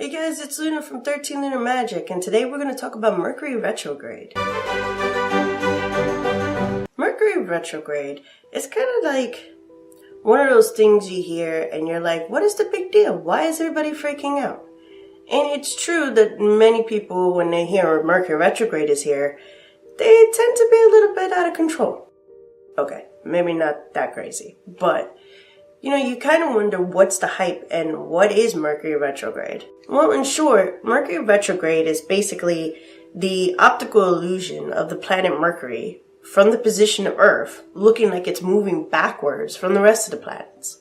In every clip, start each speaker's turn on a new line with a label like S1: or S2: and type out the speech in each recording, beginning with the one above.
S1: Hey guys, it's Luna from 13 Lunar Magic, and today we're going to talk about Mercury retrograde. Mercury retrograde is kind of like one of those things you hear and you're like, what is the big deal? Why is everybody freaking out? And it's true that many people, when they hear Mercury retrograde is here, they tend to be a little bit out of control. Okay, maybe not that crazy, but you kind of wonder what's the hype and what is Mercury retrograde? Well, in short, Mercury retrograde is basically the optical illusion of the planet Mercury from the position of Earth looking like it's moving backwards from the rest of the planets.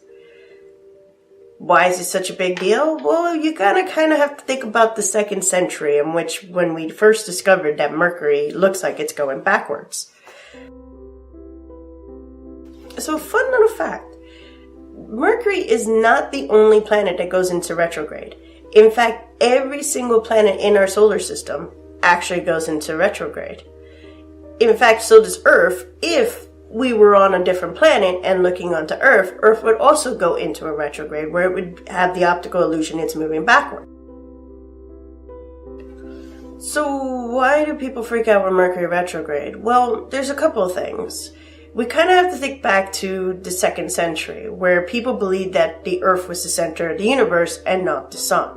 S1: Why is it such a big deal? Well, you kind of have to think about the 2nd century, in which when we first discovered that Mercury looks like it's going backwards. So, fun little fact. Mercury is not the only planet that goes into retrograde. In fact, every single planet in our solar system actually goes into retrograde. In fact, so does Earth. If we were on a different planet and looking onto Earth, Earth would also go into a retrograde where it would have the optical illusion it's moving backward. So why do people freak out with Mercury retrograde? Well, there's a couple of things. We kind of have to think back to the 2nd century, where people believed that the Earth was the center of the universe and not the sun.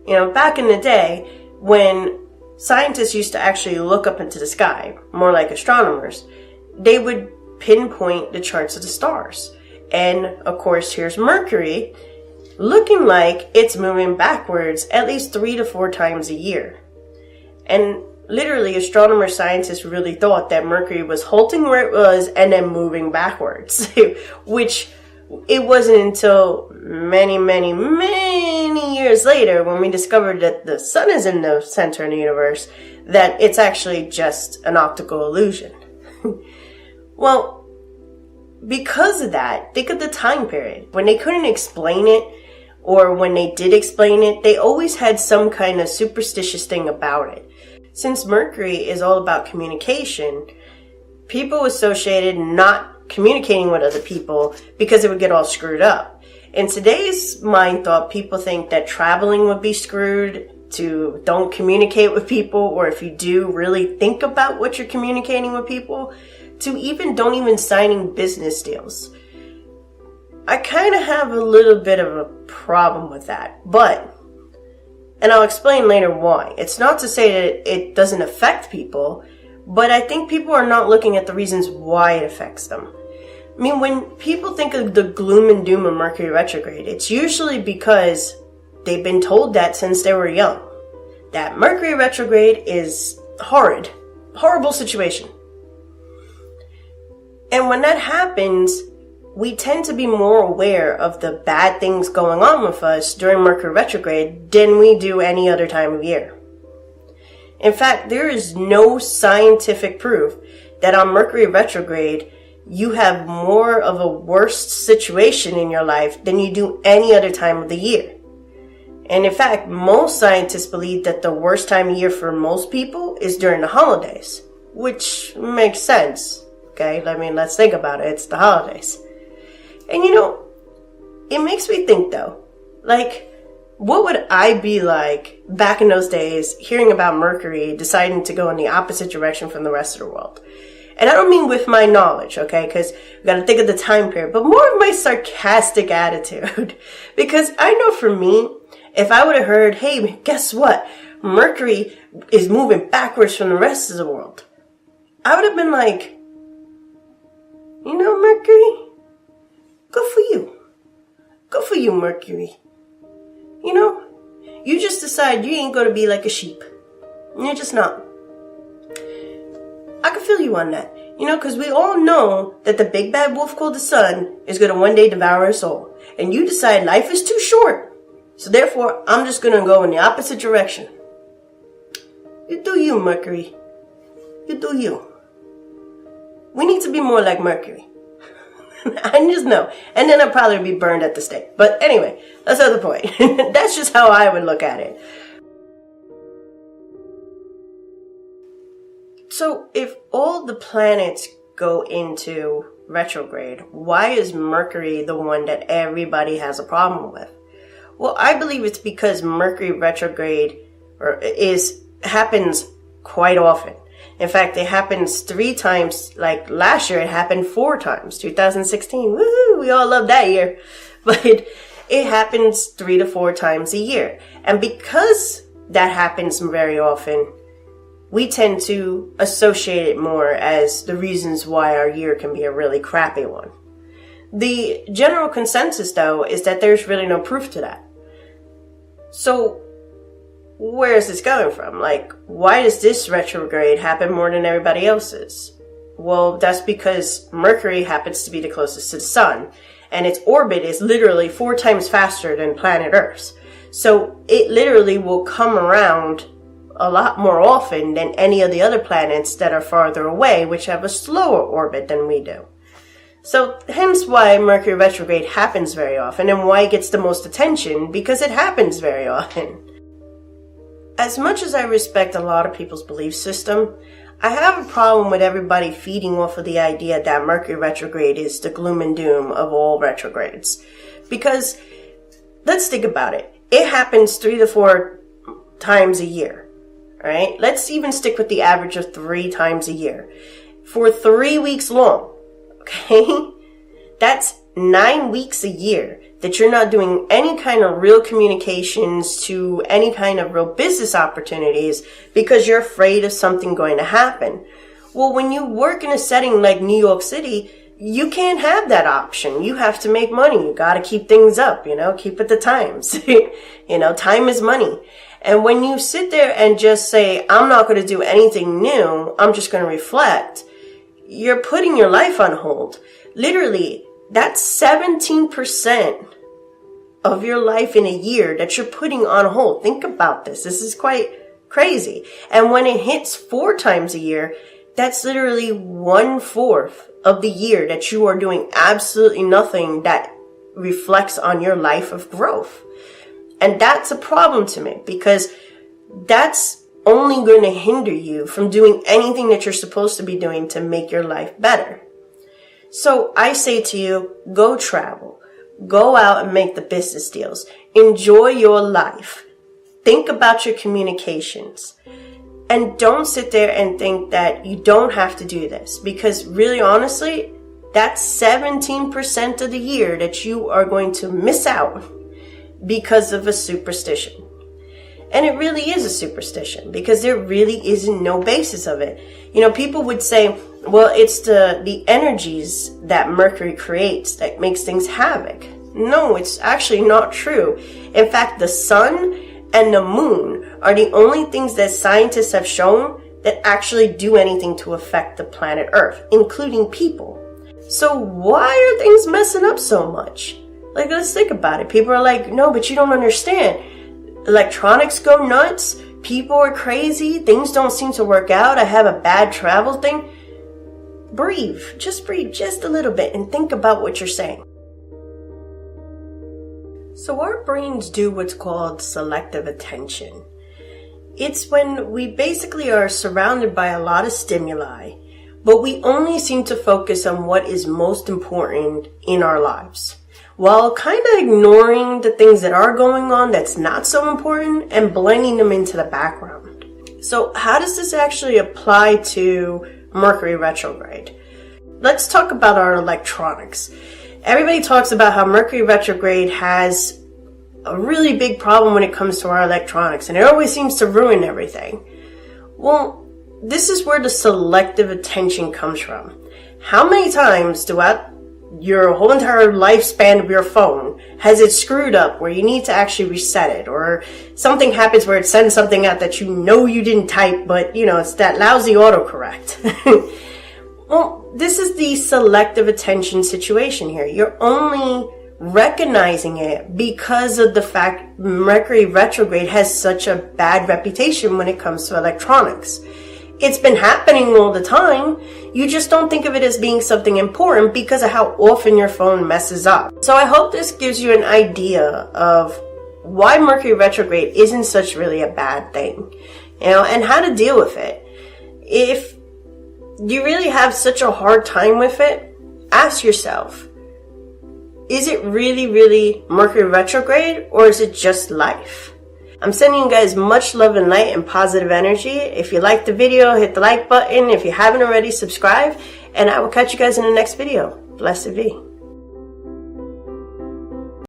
S1: Back in the day, when scientists used to actually look up into the sky, more like astronomers, they would pinpoint the charts of the stars. And, of course, here's Mercury, looking like it's moving backwards at least 3 to 4 times a year. And literally, astronomer scientists really thought that Mercury was halting where it was and then moving backwards, which it wasn't until many, many, many years later when we discovered that the sun is in the center of the universe that it's actually just an optical illusion. Well, because of that, think of the time period. When they couldn't explain it, or when they did explain it, they always had some kind of superstitious thing about it. Since Mercury is all about communication, people associated not communicating with other people because it would get all screwed up. In today's mind thought, people think that traveling would be screwed, to don't communicate with people, or if you do, really think about what you're communicating with people, to don't even signing business deals. I kind of have a little bit of a problem with that, and I'll explain later why. It's not to say that it doesn't affect people, but I think people are not looking at the reasons why it affects them. When people think of the gloom and doom of Mercury retrograde, it's usually because they've been told that since they were young. That Mercury retrograde is horrible situation. And when that happens, we tend to be more aware of the bad things going on with us during Mercury retrograde than we do any other time of year. In fact, there is no scientific proof that on Mercury retrograde you have more of a worst situation in your life than you do any other time of the year. And in fact, most scientists believe that the worst time of year for most people is during the holidays, which makes sense. Okay, let's think about it. It's the holidays. And it makes me think though, what would I be like back in those days hearing about Mercury deciding to go in the opposite direction from the rest of the world? And I don't mean with my knowledge, okay, because we got to think of the time period, but more of my sarcastic attitude. Because I know for me, if I would have heard, hey, guess what? Mercury is moving backwards from the rest of the world, I would have been like, Mercury, good for you. Good for you, Mercury. You just decide you ain't going to be like a sheep. You're just not. I can feel you on that. Because we all know that the big bad wolf called the sun is going to one day devour us all. And you decide life is too short. So therefore, I'm just going to go in the opposite direction. You do you, Mercury. You do you. We need to be more like Mercury. I just know. And then I'll probably be burned at the stake. But anyway, that's not the point. That's just how I would look at it. So if all the planets go into retrograde, why is Mercury the one that everybody has a problem with? Well, I believe it's because Mercury retrograde happens quite often. In fact, it happens 3 times. Like last year, it happened 4 times. 2016, woohoo! We all love that year. But it happens 3 to 4 times a year. And because that happens very often, we tend to associate it more as the reasons why our year can be a really crappy one. The general consensus, though, is that there's really no proof to that. So, where is this going from? Like, why does this retrograde happen more than everybody else's? Well, that's because Mercury happens to be the closest to the Sun, and its orbit is literally 4 times faster than planet Earth's. So, it literally will come around a lot more often than any of the other planets that are farther away, which have a slower orbit than we do. So, hence why Mercury retrograde happens very often, and why it gets the most attention, because it happens very often. As much as I respect a lot of people's belief system, I have a problem with everybody feeding off of the idea that Mercury retrograde is the gloom and doom of all retrogrades. Because, let's think about it. It happens 3 to 4 times a year, right? Let's even stick with the average of 3 times a year. For 3 weeks long. Okay? That's 9 weeks a year that you're not doing any kind of real communications to any kind of real business opportunities because you're afraid of something going to happen. Well, when you work in a setting like New York City, you can't have that option. You have to make money. You got to keep things up, keep with the times. Time is money. And when you sit there and just say, I'm not going to do anything new, I'm just going to reflect, you're putting your life on hold. Literally, that's 17% of your life in a year that you're putting on hold. Think about this. This is quite crazy. And when it hits 4 times a year, that's literally 1/4 of the year that you are doing absolutely nothing that reflects on your life of growth. And that's a problem to me, because that's only going to hinder you from doing anything that you're supposed to be doing to make your life better. So I say to you, go travel. Go out and make the business deals. Enjoy your life. Think about your communications. And don't sit there and think that you don't have to do this. Because really, honestly, that's 17% of the year that you are going to miss out because of a superstition. And it really is a superstition, because there really isn't no basis of it. People would say, well, it's the energies that Mercury creates that makes things havoc. No, it's actually not true. In fact, the sun and the moon are the only things that scientists have shown that actually do anything to affect the planet Earth, including people. So why are things messing up so much? Like, let's think about it. People are like, no, but you don't understand. Electronics go nuts. People are crazy. Things don't seem to work out. I have a bad travel thing. Breathe just a little bit and think about what you're saying. So our brains do what's called selective attention. It's when we basically are surrounded by a lot of stimuli, but we only seem to focus on what is most important in our lives, while kind of ignoring the things that are going on that's not so important and blending them into the background. So how does this actually apply to Mercury retrograde? Let's talk about our electronics. Everybody talks about how Mercury retrograde has a really big problem when it comes to our electronics, and it always seems to ruin everything. Well, this is where the selective attention comes from. How many times throughout your whole entire lifespan of your phone has it screwed up where you need to actually reset it, or something happens where it sends something out that you didn't type, but it's that lousy autocorrect. Well, this is the selective attention situation here. You're only recognizing it because of the fact Mercury retrograde has such a bad reputation when it comes to electronics. It's been happening all the time. You just don't think of it as being something important because of how often your phone messes up. So I hope this gives you an idea of why Mercury retrograde isn't such really a bad thing, and how to deal with it. If you really have such a hard time with it, ask yourself, Is it really, really Mercury retrograde, or is it just life? I'm sending you guys much love and light and positive energy. If you liked the video, hit the like button. If you haven't already, subscribe. And I will catch you guys in the next video. Blessed be.